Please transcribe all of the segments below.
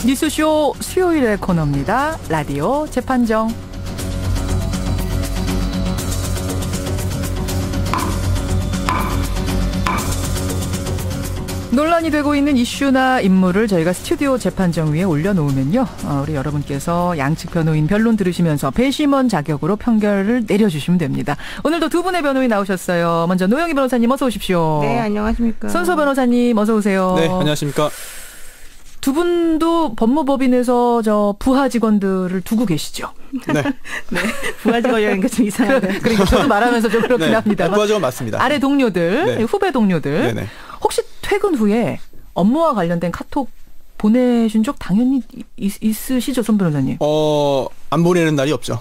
뉴스쇼 수요일의 코너입니다. 라디오 재판정. 논란이 되고 있는 이슈나 인물을 저희가 스튜디오 재판정 위에 올려놓으면요. 우리 여러분께서 양측 변호인 변론 들으시면서 배심원 자격으로 판결을 내려주시면 됩니다. 오늘도 두 분의 변호인 나오셨어요. 먼저 노영희 변호사님 어서 오십시오. 네, 안녕하십니까. 손소 변호사님 어서 오세요. 네, 안녕하십니까. 두 분도 법무법인에서 저 부하 직원들을 두고 계시죠? 네. 네. 부하 직원이라는 게 좀 이상한데. 그러니까 저도 말하면서 좀 그렇긴 네, 합니다. 부하 직원 맞습니다. 아래 동료들, 네. 후배 동료들. 네네. 혹시 퇴근 후에 업무와 관련된 카톡 보내신 적 당연히 있으시죠, 손 변호사님? 안 보내는 날이 없죠.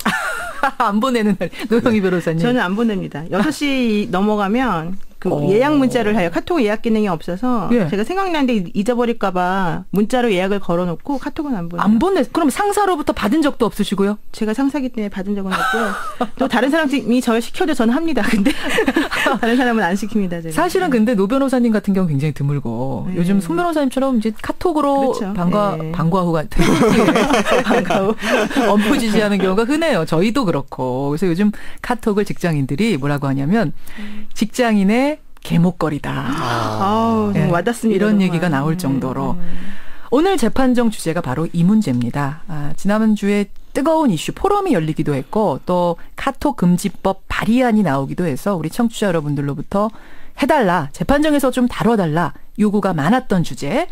안 보내는 날, 노영희 변호사님. 저는 안 보냅니다. 6시 넘어가면 그 예약 문자를 해요. 카톡 예약 기능이 없어서 제가 생각나는데 잊어버릴까 봐 문자로 예약을 걸어놓고 카톡은 안 보내요. 안 보내. 그럼 상사로부터 받은 적도 없으시고요? 제가 상사기 때문에 받은 적은 없고요. 또 다른 사람이 저를 시켜도 저는 합니다. 근데 다른 사람은 안 시킵니다. 제가. 사실은 근데 노 변호사님 같은 경우 굉장히 드물고 요즘 손 변호사님처럼 이제 카톡으로 그렇죠. 방과 후가 방과 후 업무 지시하는 경우가 흔해요. 저희도 그렇고. 그래서 요즘 카톡을 직장인들이 뭐라고 하냐면 직장인의 개목걸이다. 네, 와닿습니다. 이런 정말. 얘기가 나올 정도로. 오늘 재판정 주제가 바로 이 문제입니다. 지난주에 뜨거운 이슈 포럼이 열리기도 했고 또 카톡 금지법 발의안이 나오기도 해서 우리 청취자 여러분들로부터 해달라, 재판정에서 좀 다뤄달라 요구가 많았던 주제.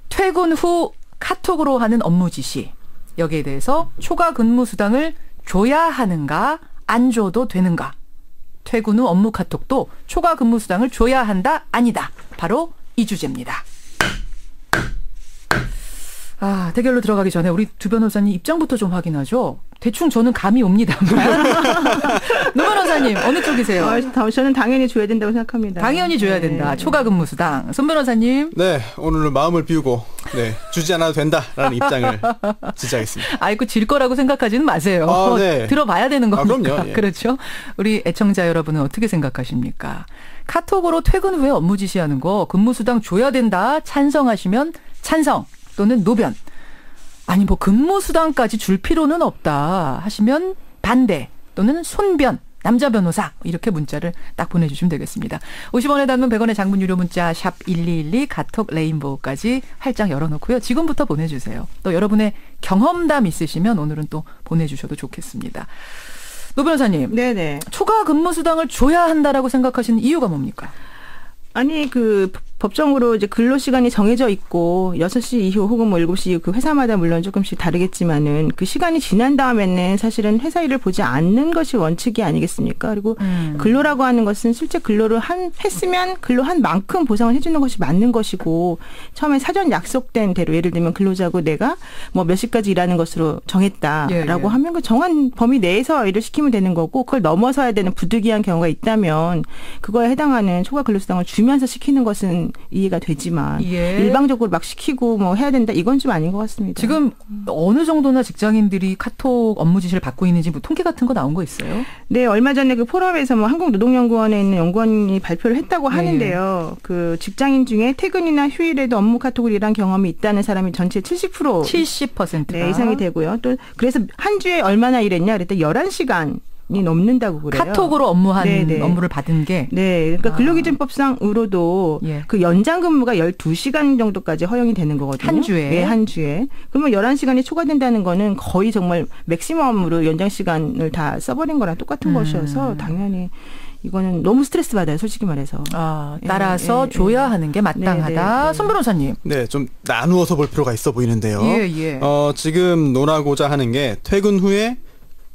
퇴근 후 카톡으로 하는 업무 지시. 여기에 대해서 초과 근무 수당을 줘야 하는가 안 줘도 되는가. 퇴근 후 업무 카톡도 초과 근무 수당을 줘야 한다 아니다. 바로 이 주제입니다. 대결로 들어가기 전에 우리 두 변호사님 입장부터 좀 확인하죠. 대충 저는 감이 옵니다. 노 변호사님 어느 쪽이세요? 저는 당연히 줘야 된다고 생각합니다. 당연히 줘야 된다. 초과 근무 수당. 손 변호사님. 네, 오늘은 마음을 비우고 주지 않아도 된다라는 입장을 지지하겠습니다. 아이고 질 거라고 생각하지는 마세요. 네. 들어봐야 되는 겁니까? 그럼요. 예. 그렇죠. 우리 애청자 여러분은 어떻게 생각하십니까? 카톡으로 퇴근 후에 업무 지시하는 거 근무 수당 줘야 된다. 찬성하시면 찬성 또는 노변. 아니 뭐 근무 수당까지 줄 필요는 없다 하시면 반대 또는 손변. 남자 변호사 이렇게 문자를 딱 보내주시면 되겠습니다. 50원에 담는 100원의 장문 유료 문자 샵 1212 카톡 레인보우까지 활짝 열어놓고요. 지금부터 보내주세요. 또 여러분의 경험담 있으시면 오늘은 또 보내주셔도 좋겠습니다. 노 변호사님. 네네. 초과 근무 수당을 줘야 한다라고 생각하시는 이유가 뭡니까? 아니 법정으로 이제 근로 시간이 정해져 있고 6시 이후 혹은 뭐 7시 이후 그 회사마다 물론 조금씩 다르겠지만은 그 시간이 지난 다음에는 사실은 회사 일을 보지 않는 것이 원칙이 아니겠습니까? 그리고 근로라고 하는 것은 실제 근로를 했으면 근로한 만큼 보상을 해주는 것이 맞는 것이고 처음에 사전 약속된 대로 예를 들면 근로자고 내가 뭐 몇 시까지 일하는 것으로 정했다라고 하면 그 정한 범위 내에서 일을 시키면 되는 거고 그걸 넘어서야 되는 부득이한 경우가 있다면 그거에 해당하는 초과 근로수당을 주면서 시키는 것은 이해가 되지만 일방적으로 막 시키고 뭐 해야 된다 이건 좀 아닌 것 같습니다. 지금 어느 정도나 직장인들이 카톡 업무 지시를 받고 있는지 뭐 통계 같은 거 나온 거 있어요? 네, 얼마 전에 그 포럼에서 뭐 한국노동연구원에 있는 연구원이 발표를 했다고 하는데요. 그 직장인 중에 퇴근이나 휴일에도 업무 카톡을 일한 경험이 있다는 사람이 전체 70%가 네, 이상이 되고요. 또 그래서 한 주에 얼마나 일했냐 그랬더니 11시간 이 넘는다고 그래요. 카톡으로 업무를 받은 게. 네. 그러니까 근로기준법상으로도 그 연장 근무가 12시간 정도까지 허용이 되는 거거든요. 한 주에. 네, 한 주에. 그러면 11시간이 초과된다는 거는 거의 정말 맥시멈으로 연장 시간을 다 써버린 거랑 똑같은 것이어서 당연히 이거는 너무 스트레스 받아요. 솔직히 말해서. 따라서 줘야 하는 게 마땅하다. 손 변호사님. 네, 좀 나누어서 볼 필요가 있어 보이는데요. 예. 지금 논하고자 하는 게 퇴근 후에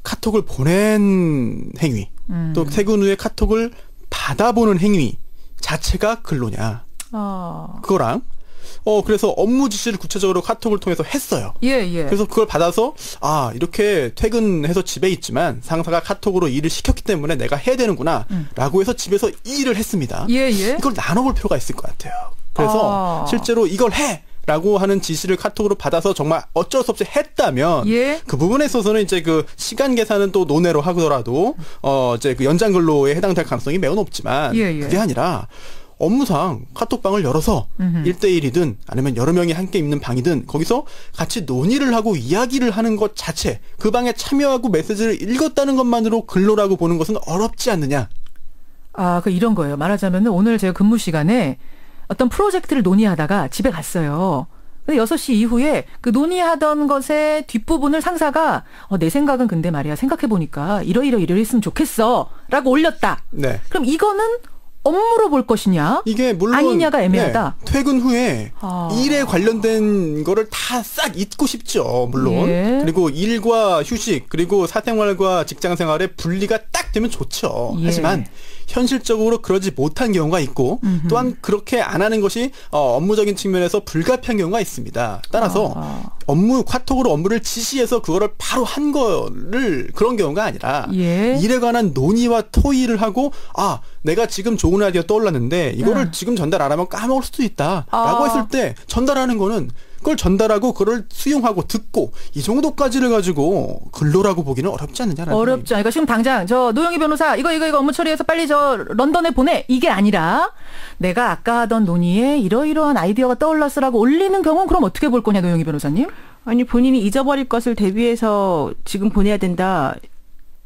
카톡을 보낸 행위, 또 퇴근 후에 카톡을 받아보는 행위 자체가 근로냐. 그거랑 그래서 업무 지시를 구체적으로 카톡을 통해서 했어요. 그래서 그걸 받아서 이렇게 퇴근해서 집에 있지만 상사가 카톡으로 일을 시켰기 때문에 내가 해야 되는구나 라고 해서 집에서 이 일을 했습니다. 이걸 나눠볼 필요가 있을 것 같아요. 그래서 실제로 이걸 해! 라고 하는 지시를 카톡으로 받아서 정말 어쩔 수 없이 했다면 그 부분에 있어서는 이제 그 시간 계산은 또 논외로 하더라도 이제 그 연장 근로에 해당될 가능성이 매우 높지만 그게 아니라 업무상 카톡방을 열어서 1대1이든 아니면 여러 명이 함께 있는 방이든 거기서 같이 논의를 하고 이야기를 하는 것 자체, 그 방에 참여하고 메시지를 읽었다는 것만으로 근로라고 보는 것은 어렵지 않느냐. 이런 거예요. 말하자면 오늘 제가 근무 시간에 어떤 프로젝트를 논의하다가 집에 갔어요. 근데 6시 이후에 그 논의하던 것의 뒷부분을 상사가 내 생각은 근데 말이야 생각해보니까 이러했으면 좋겠어 라고 올렸다. 네. 그럼 이거는 업무로 볼 것이냐? 이게 물론 아니냐가 애매하다. 네, 퇴근 후에 일에 관련된 거를 다 싹 잊고 싶죠. 물론. 예. 그리고 일과 휴식 그리고 사생활과 직장생활의 분리가 딱 되면 좋죠. 예. 하지만 현실적으로 그러지 못한 경우가 있고 또한 그렇게 안 하는 것이 업무적인 측면에서 불가피한 경우가 있습니다. 따라서 카톡으로 업무를 지시해서 그거를 바로 한 거를 그런 경우가 아니라 예. 일에 관한 논의와 토의를 하고 내가 지금 좋은 아이디어 떠올랐는데 이거를 지금 전달 안 하면 까먹을 수도 있다라고 했을 때 전달하는 거는 그걸 전달하고 그걸 수용하고 듣고 이 정도까지를 가지고 근로라고 보기는 어렵지 않느냐라는. 어렵지 않으니까 지금 당장 저 노영희 변호사 이거 업무 처리해서 빨리 저 런던에 보내 이게 아니라 내가 아까 하던 논의에 이러이러한 아이디어가 떠올랐으라고 올리는 경우는 그럼 어떻게 볼 거냐 노영희 변호사님? 아니 본인이 잊어버릴 것을 대비해서 지금 보내야 된다.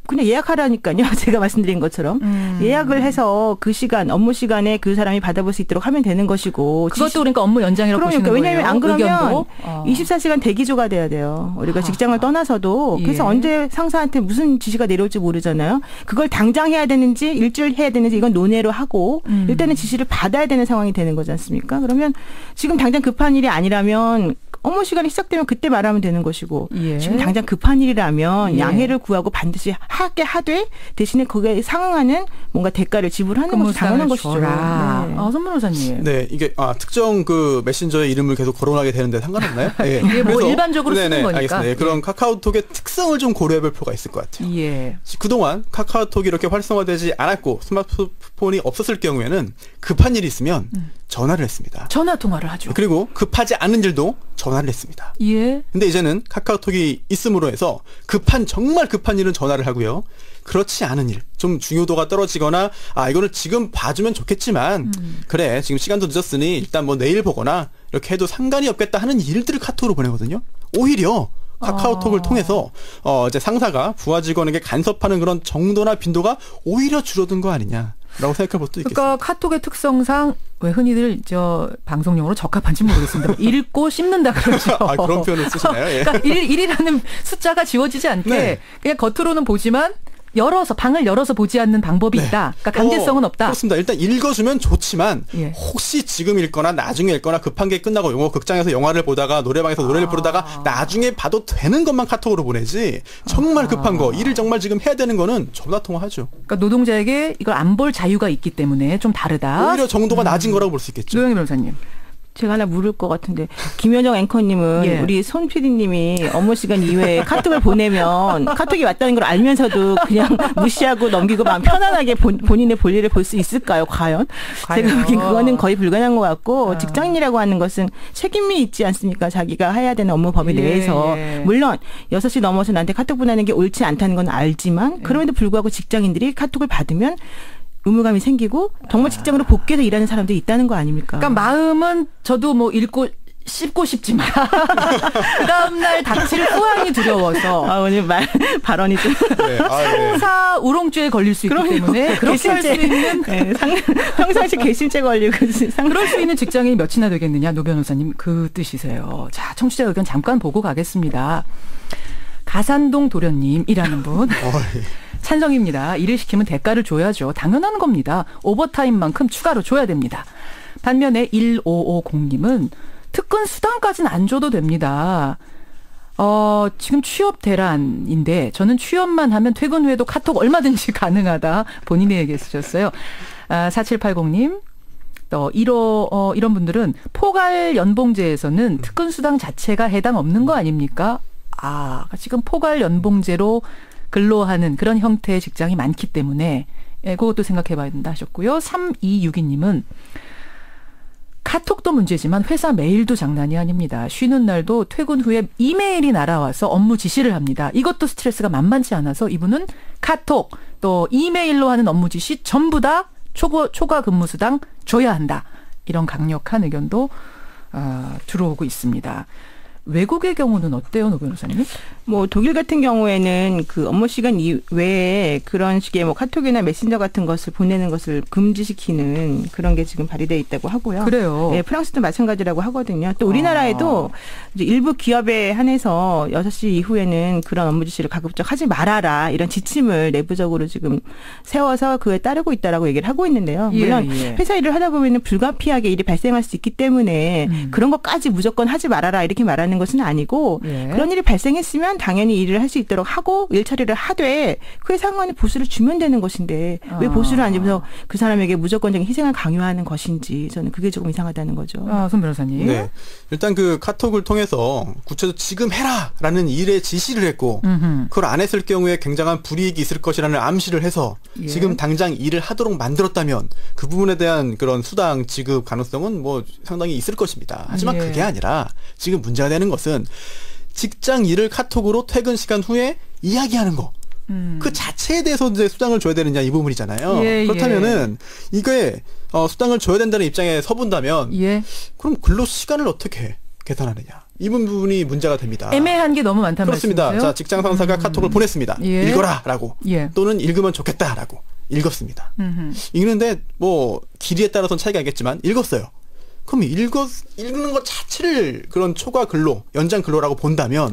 그냥 예약하라니까요. 제가 말씀드린 것처럼 예약을 해서 그 시간 업무 시간에 그 사람이 받아볼 수 있도록 하면 되는 것이고 그것도 그러니까 업무 연장이라고 보시는 거예요. 왜냐하면 안 그러면 24시간 대기조가 돼야 돼요. 우리가 직장을 떠나서도 그래서 언제 상사한테 무슨 지시가 내려올지 모르잖아요. 그걸 당장 해야 되는지 일주일 해야 되는지 이건 논의로 하고 일단은 지시를 받아야 되는 상황이 되는 거지 않습니까? 그러면 지금 당장 급한 일이 아니라면 업무 시간이 시작되면 그때 말하면 되는 것이고 지금 당장 급한 일이라면 양해를 구하고 반드시 하되 대신에 거기에 상응하는 뭔가 대가를 지불하는 것이 당연한 것이죠. 네. 손 변호사님. 네, 이게 특정 그 메신저의 이름을 계속 거론하게 되는데 상관없나요? 네. 이게 뭐 일반적으로 쓰는 거니까. 알겠습니다. 네, 그런 카카오톡의 특성을 좀 고려해볼 필요가 있을 것 같아요. 예. 그동안 카카오톡이 이렇게 활성화되지 않았고 스마트폰이 없었을 경우에는 급한 일이 있으면 전화를 했습니다. 전화 통화를 하죠. 그리고 급하지 않은 일도 전화를 했습니다. 예. 근데 이제는 카카오톡이 있음으로 해서 정말 급한 일은 전화를 하고요. 그렇지 않은 일, 좀 중요도가 떨어지거나 이거는 지금 봐주면 좋겠지만 그래 지금 시간도 늦었으니 일단 뭐 내일 보거나 이렇게 해도 상관이 없겠다 하는 일들을 카톡으로 보내거든요. 오히려 카카오톡을 통해서 이제 상사가 부하 직원에게 간섭하는 그런 정도나 빈도가 오히려 줄어든 거 아니냐. 라고 생각해 볼 수도 있겠습니다. 그러니까 카톡의 특성상 왜 흔히들 방송용으로 적합한지 모르겠습니다. 읽고 씹는다 그러죠. 그런 표현을 쓰시나요? 예. 그러니까 1이라는 숫자가 지워지지 않게 그냥 겉으로는 보지만 방을 열어서 보지 않는 방법이 있다. 그러니까 강제성은 없다. 그렇습니다. 일단 읽어주면 좋지만 혹시 지금 읽거나 나중에 읽거나 급한 게 끝나고 극장에서 영화를 보다가 노래방에서 노래를 부르다가 나중에 봐도 되는 것만 카톡으로 보내지 정말 급한 거 일을 정말 지금 해야 되는 거는 전화 통화하죠. 그러니까 노동자에게 이걸 안 볼 자유가 있기 때문에 좀 다르다. 오히려 정도가 낮은 거라고 볼 수 있겠죠. 노영희 변호사님. 제가 하나 물을 것 같은데 김현정 앵커님은 우리 손 PD님이 업무 시간 이외에 카톡을 보내면 카톡이 왔다는 걸 알면서도 그냥 무시하고 넘기고 마음 편안하게 본인의 볼일을 볼 수 있을까요? 과연? 제가 보기엔 그거는 거의 불가능한 것 같고 직장인이라고 하는 것은 책임이 있지 않습니까? 자기가 해야 되는 업무 범위 내에서 물론 6시 넘어서 나한테 카톡 보내는 게 옳지 않다는 건 알지만 그럼에도 불구하고 직장인들이 카톡을 받으면 의무감이 생기고 정말 직장으로 복귀해서 일하는 사람들이 있다는 거 아닙니까? 그러니까 마음은 저도 뭐 읽고 씹고 싶지만 그 다음날 닥칠 후환이 두려워서 오늘 발언이 좀 상사 우롱죄에 걸릴 수 있기 때문에 그렇게 할 수 있는 평상시 괘씸죄 걸리고 그럴 수 있는 직장인이 몇이나 되겠느냐 노 변호사님 그 뜻이세요. 자 청취자 의견 잠깐 보고 가겠습니다. 가산동 도련님이라는 분 찬성입니다. 일을 시키면 대가를 줘야죠. 당연한 겁니다. 오버타임만큼 추가로 줘야 됩니다. 반면에 1550님은 특근 수당까지는 안 줘도 됩니다. 지금 취업 대란인데 저는 취업만 하면 퇴근 후에도 카톡 얼마든지 가능하다. 본인의 얘기 쓰셨어요. 4780님. 이런 분들은 포괄 연봉제에서는 특근 수당 자체가 해당 없는 거 아닙니까? 지금 포괄 연봉제로 근로하는 그런 형태의 직장이 많기 때문에 그것도 생각해 봐야 된다 하셨고요. 3262님은 카톡도 문제지만 회사 메일도 장난이 아닙니다. 쉬는 날도 퇴근 후에 이메일이 날아와서 업무 지시를 합니다. 이것도 스트레스가 만만치 않아서 이분은 카톡 또 이메일로 하는 업무 지시 전부 다 초과 근무수당 줘야 한다. 이런 강력한 의견도 들어오고 있습니다. 외국의 경우는 어때요, 노 변호사님? 뭐 독일 같은 경우에는 그 업무 시간 이외에 그런 식의 뭐 카톡이나 메신저 같은 것을 보내는 것을 금지시키는 그런 게 지금 발의되어 있다고 하고요. 그래요. 네, 프랑스도 마찬가지라고 하거든요. 또 우리나라에도 이제 일부 기업에 한해서 6시 이후에는 그런 업무 지시를 가급적 하지 말아라 이런 지침을 내부적으로 지금 세워서 그에 따르고 있다라고 얘기를 하고 있는데요. 물론 회사 일을 하다 보면은 불가피하게 일이 발생할 수 있기 때문에 그런 것까지 무조건 하지 말아라 이렇게 말하는 것은 아니고 그런 일이 발생했으면 당연히 일을 할 수 있도록 하고 일 처리를 하되 그에 상관의 보수를 주면 되는 것인데 왜 보수를 안 주면서 그 사람에게 무조건적인 희생을 강요하는 것인지 저는 그게 조금 이상하다는 거죠. 손 변호사님. 네. 일단 그 카톡을 통해서 구체적으로 지금 해라라는 일에 지시를 했고 그걸 안 했을 경우에 굉장한 불이익이 있을 것이라는 암시를 해서 지금 당장 일을 하도록 만들었다면 그 부분에 대한 그런 수당 지급 가능성은 뭐 상당히 있을 것입니다. 하지만 그게 아니라 지금 문제가 되는 것은 직장 일을 카톡으로 퇴근 시간 후에 이야기하는 거. 그 자체에 대해서 이제 수당을 줘야 되느냐 이 부분이잖아요. 그렇다면은 이게 수당을 줘야 된다는 입장에 서본다면 그럼 근로 시간을 어떻게 계산하느냐. 이 부분이 문제가 됩니다. 애매한 게 너무 많다는 그렇습니다. 말씀이세요? 자, 직장 상사가 카톡을 보냈습니다. 읽어라라고. 또는 읽으면 좋겠다라고. 읽었습니다. 읽는데 뭐 길이에 따라서는 차이가 있겠지만 읽었어요. 그럼 읽는 것 자체를 그런 초과 근로, 연장 근로라고 본다면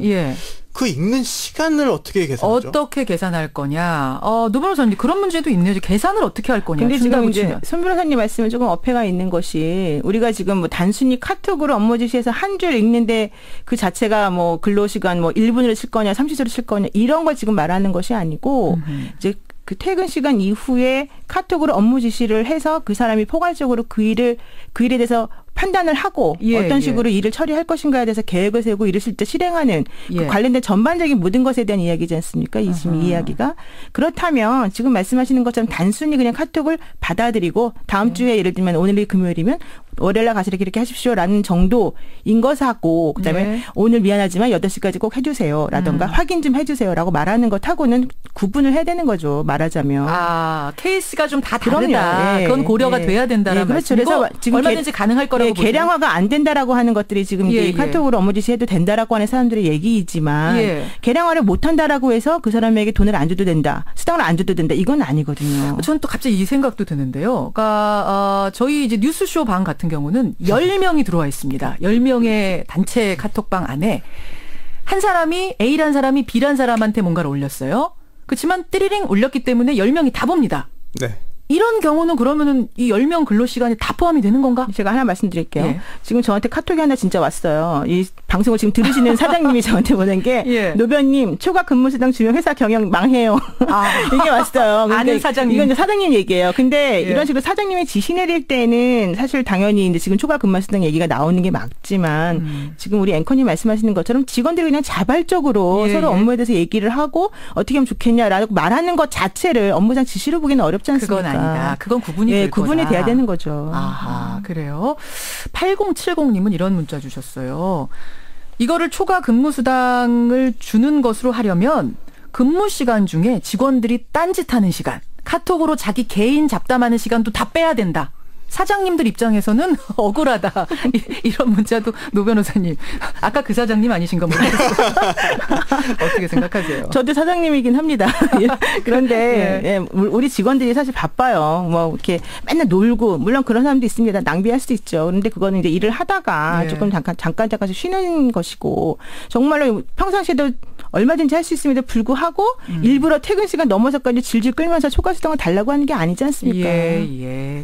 그 읽는 시간을 어떻게 계산하죠? 어떻게 계산할 거냐? 노 변호사님 그런 문제도 있네요. 계산을 어떻게 할 거냐? 근데 지금 이제 손 변호사님 말씀은 조금 어폐가 있는 것이 우리가 지금 뭐 단순히 카톡으로 업무 지시해서 한 줄 읽는데 그 자체가 뭐 근로 시간 뭐 1분으로 칠 거냐, 30초로 칠 거냐 이런 걸 지금 말하는 것이 아니고 이제 그 퇴근 시간 이후에 카톡으로 업무 지시를 해서 그 사람이 포괄적으로 그 일에 대해서 판단을 하고 어떤 식으로 일을 처리할 것인가에 대해서 계획을 세우고 일을 실제 실행하는 그 관련된 전반적인 모든 것에 대한 이야기지 않습니까? 이 이야기가. 그렇다면 지금 말씀하시는 것처럼 단순히 그냥 카톡을 받아들이고 다음 주에 예를 들면 오늘이 금요일이면 월요일날 가서 이렇게 하십시오라는 정도인 것하고 그다음에 오늘 미안하지만 8시까지 꼭 해주세요 라던가 확인 좀 해주세요라고 말하는 것하고는 구분을 해야 되는 거죠. 말하자면. 케이스가 좀 다 다르다. 그건 고려가 돼야 된다는 그렇죠. 말씀이고 그래서 지금 얼마든지 가능할 거라고 보세요. 계량화가 안 된다라고 하는 것들이 지금 이제 카톡으로 업무 지시해도 된다라고 하는 사람들의 얘기이지만 계량화를 못 한다라고 해서 그 사람에게 돈을 안 줘도 된다. 수당을 안 줘도 된다. 이건 아니거든요. 저는 또 갑자기 이 생각도 드는데요. 그러니까 저희 이제 뉴스쇼 방 같은 경우는 10명이 들어와 있습니다. 10명의 단체 카톡방 안에 한 사람이 A란 사람이 B란 사람한테 뭔가를 올렸어요. 그렇지만 띠리링 올렸기 때문에 10명이 다 봅니다. 네. 이런 경우는 그러면은 이 10명 근로시간에 다 포함이 되는 건가? 제가 하나 말씀드릴게요. 지금 저한테 카톡이 하나 진짜 왔어요. 이 방송을 지금 들으시는 사장님이 저한테 보낸 게 노변님 초과 근무수당 주면 회사 경영 망해요. 이게 왔어요. 아는 사장님. 이건 이제 사장님 얘기예요. 근데 이런 식으로 사장님이 지시 내릴 때는 사실 당연히 이제 지금 초과 근무수당 얘기가 나오는 게 맞지만 지금 우리 앵커님 말씀하시는 것처럼 직원들이 그냥 자발적으로 서로 업무에 대해서 얘기를 하고 어떻게 하면 좋겠냐라고 말하는 것 자체를 업무상 지시로 보기는 어렵지 않습니까? 그건 아니다. 그건 구분이 될 구분이 거다. 돼야 되는 거죠. 그래요. 8070님은 이런 문자 주셨어요. 이거를 초과 근무수당을 주는 것으로 하려면 근무 시간 중에 직원들이 딴짓하는 시간, 카톡으로 자기 개인 잡담하는 시간도 다 빼야 된다. 사장님들 입장에서는 억울하다. 이런 문자도 노 변호사님. 아까 그 사장님 아니신 거 모르겠어요. 어떻게 생각하세요? 저도 사장님이긴 합니다. 그런데 우리 직원들이 사실 바빠요. 뭐 이렇게 맨날 놀고 물론 그런 사람도 있습니다. 낭비할 수도 있죠. 그런데 그거는 이제 일을 하다가 조금 잠깐 쉬는 것이고 정말로 평상시에도 얼마든지 할 수 있음에도 불구하고 일부러 퇴근 시간 넘어서까지 질질 끌면서 초과수당을 달라고 하는 게 아니지 않습니까?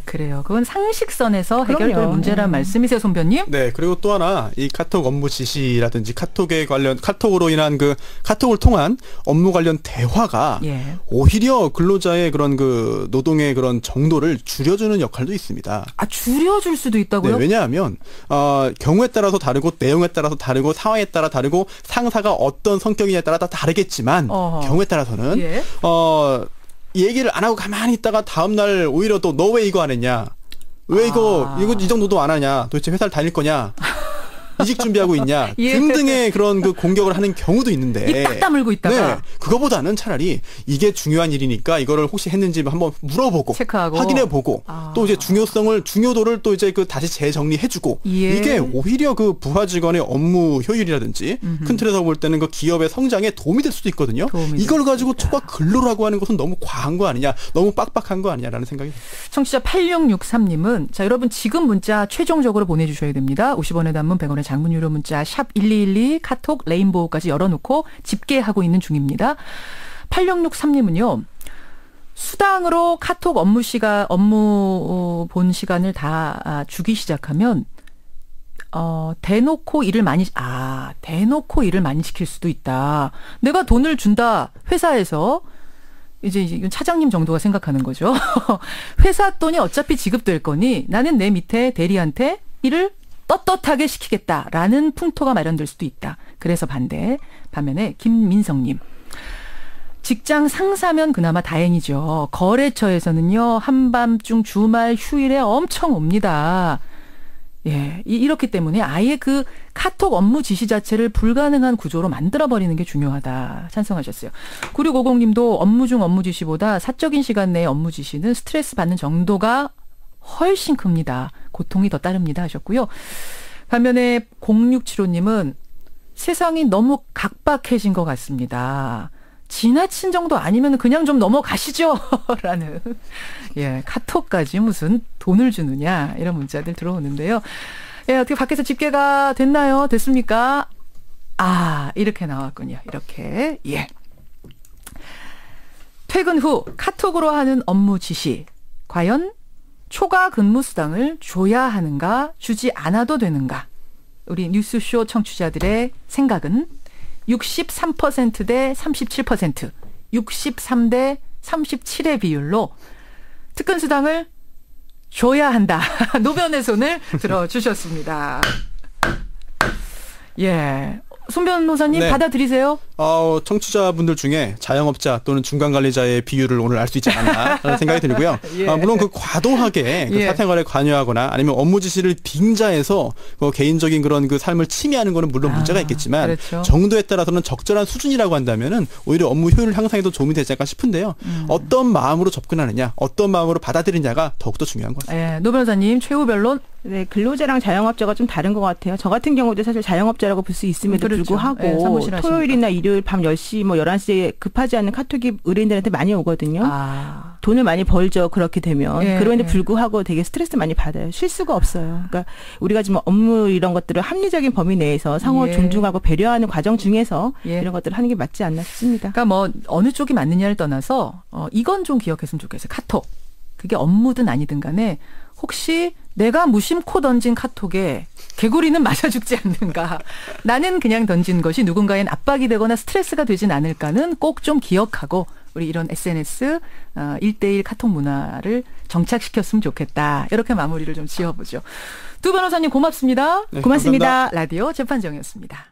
그래요. 그건 상식선에서 해결될 문제란 말씀이세요, 손변님? 네. 그리고 또 하나 이 카톡 업무 지시라든지 카톡으로 인한 그 카톡을 통한 업무 관련 대화가 오히려 근로자의 그런 그 노동의 그런 정도를 줄여주는 역할도 있습니다. 줄여줄 수도 있다고요? 네. 왜냐하면 경우에 따라서 다르고 내용에 따라서 다르고 상황에 따라 다르고 상사가 어떤 성격이냐에 따라 다 다르겠지만 경우에 따라서는 얘기를 안 하고 가만히 있다가 다음 날 오히려 또 너 왜 이거 안 했냐? 왜 이거 이 정도도 안 하냐? 도대체 회사를 다닐 거냐? 이직 준비하고 있냐 예. 등등의 그런 그 공격을 하는 경우도 있는데 입 딱 다물고 있다가 네, 그거보다는 차라리 이게 중요한 일이니까 이거를 혹시 했는지 한번 물어보고 체크하고 확인해보고 또 이제 중요도를 또 이제 그 다시 재정리해주고 예. 이게 오히려 그 부하 직원의 업무 효율이라든지 큰 틀에서 볼 때는 그 기업의 성장에 도움이 될 수도 있거든요. 이걸 가지고 초과 근로라고 하는 것은 너무 과한 거 아니냐, 너무 빡빡한 거 아니냐라는 생각이 듭니다. 청취자 8663님은 자 여러분 지금 문자 최종적으로 보내주셔야 됩니다. 50원의 단문 100원의 장문 유료 문자 샵 1212 카톡 레인보우까지 열어놓고 집계하고 있는 중입니다. 8663님은요. 수당으로 카톡 업무 본 시간을 다 주기 시작하면 대놓고 일을 많이 시킬 수도 있다. 내가 돈을 준다 회사에서 이제 이건 차장님 정도가 생각하는 거죠. 회사 돈이 어차피 지급될 거니 나는 내 밑에 대리한테 일을 떳떳하게 시키겠다라는 풍토가 마련될 수도 있다. 그래서 반면에 김민성님. 직장 상사면 그나마 다행이죠. 거래처에서는요. 한밤중 주말 휴일에 엄청 옵니다. 예, 이렇기 때문에 아예 그 카톡 업무 지시 자체를 불가능한 구조로 만들어버리는 게 중요하다. 찬성하셨어요. 9650님도 업무 중 업무 지시보다 사적인 시간 내의 업무 지시는 스트레스 받는 정도가 훨씬 큽니다. 고통이 더 따릅니다 하셨고요. 반면에 0675님은 세상이 너무 각박해진 것 같습니다. 지나친 정도 아니면 그냥 좀 넘어가시죠. 라는 예 카톡까지 무슨 돈을 주느냐 이런 문자들 들어오는데요. 예, 어떻게 밖에서 집계가 됐나요? 됐습니까? 이렇게 나왔군요. 이렇게 예. 퇴근 후 카톡으로 하는 업무 지시 과연 초과 근무 수당을 줘야 하는가 주지 않아도 되는가? 우리 뉴스쇼 청취자들의 생각은 63% 대 37%, 63 대 37의 비율로 특근 수당을 줘야 한다. 노변의 손을 들어주셨습니다. 예. 손 변호사님 네. 받아들이세요? 청취자분들 중에 자영업자 또는 중간관리자의 비율을 오늘 알 수 있지 않나라는 생각이 들고요. 예. 물론 그 과도하게 그 예. 사생활에 관여하거나 아니면 업무 지시를 빙자해서 개인적인 그런 그 삶을 침해하는 거는 물론 문제가 있겠지만 그렇죠. 정도에 따라서는 적절한 수준이라고 한다면은 오히려 업무 효율 향상에도 도움이 되지 않을까 싶은데요. 어떤 마음으로 접근하느냐, 어떤 마음으로 받아들이느냐가 더욱더 중요한 것 같습니다. 예. 노 변호사님 최후 변론. 네, 근로자랑 자영업자가 좀 다른 것 같아요. 저 같은 경우도 사실 자영업자라고 볼 수 있음에도 그렇죠. 불구하고 네, 사무실 토요일이나 일요일 밤 10시, 11시에 급하지 않은 카톡이 의뢰인들한테 많이 오거든요. 돈을 많이 벌죠. 그렇게 되면. 예, 그런데 불구하고 되게 스트레스 많이 받아요. 쉴 수가 없어요. 그러니까 우리가 지금 업무 이런 것들을 합리적인 범위 내에서 상호 존중하고 배려하는 과정 중에서 이런 것들을 하는 게 맞지 않나 싶습니다. 그러니까 뭐 어느 쪽이 맞느냐를 떠나서 이건 좀 기억했으면 좋겠어요. 카톡. 그게 업무든 아니든 간에 혹시 내가 무심코 던진 카톡에 개구리는 맞아 죽지 않는가. 나는 그냥 던진 것이 누군가엔 압박이 되거나 스트레스가 되진 않을까는 꼭 좀 기억하고 우리 이런 SNS 1:1 카톡 문화를 정착시켰으면 좋겠다. 이렇게 마무리를 좀 지어보죠. 두 변호사님 고맙습니다. 네, 고맙습니다. 감사합니다. 라디오 재판정이었습니다.